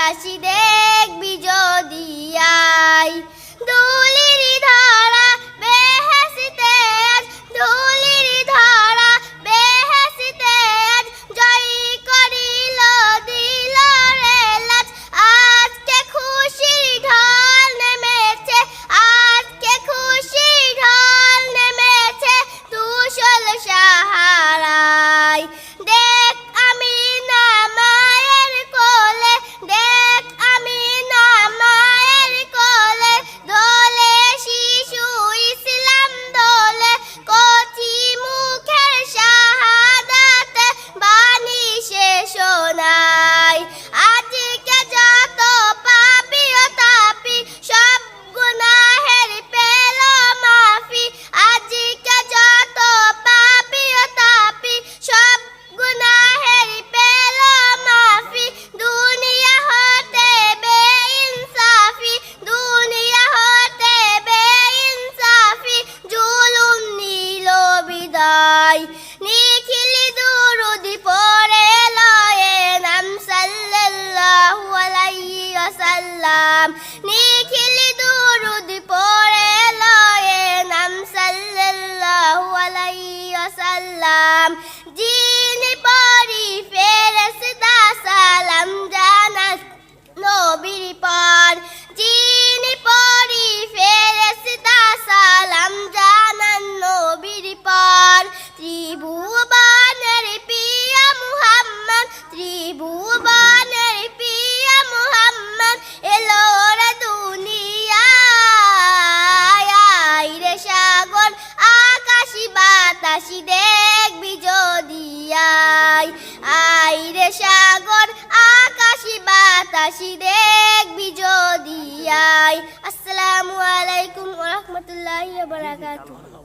বাতাসি দেখবি যদি আই ধুলির ধরা বেহেশতে আজ ধুলির ধরা বেহেশতে আজ জয় করিল দিল রে লাজ আজকে খুশির ঢল নেমেছে আজকে খুশির ঢল নেমেছে তুষল সাহারায় দেখ আমি না মায়ের কোলে দেখ আমি না মায়ের কোলে দোলে শিশু ইসলাম দোলে কচি মুখের শাহাদাতে বাণী শেষ নাই আজকে যত পাপি ও তাপি সব গুনাহের পেল মাফি আজকে যত পাপি ও তাপি সব গুনাহের পেল মাফি দুনিয়া হতে বেইনসাফি দুনিয়া হতে বেইনসাফি জুলুম নিল বিদায় নিখিলি দুরুদি পড়ে লয়ে নাম সাল্লাল্লাহু আলাইহি ওয়াসাল্লাম নিখিলি দুরুদি পড়ে লয়ে নাম সাল্লাল্লাহু আলাইহি ওয়াসাল্লাম যিনি পরি ফেরেশতা সালাম জানাস নবীর পর যিনি পরি ফেরেশতা সালাম জানান নবীর পর ত্রিভুবনের পিয়া মুহাম্মদ ত্রিভুবনের পিয়া মুহাম্মদ এলো রে দুনিয়ায় আইরে সাগর আকাশি বাতাসি দেখবি যদি আইরে সাগর আকাশি বাতাসি দেখবি যদি আসসালামু আলাইকুম ওয়া রাহমাতুল্লাহি ওয়া বারাকাতুহু।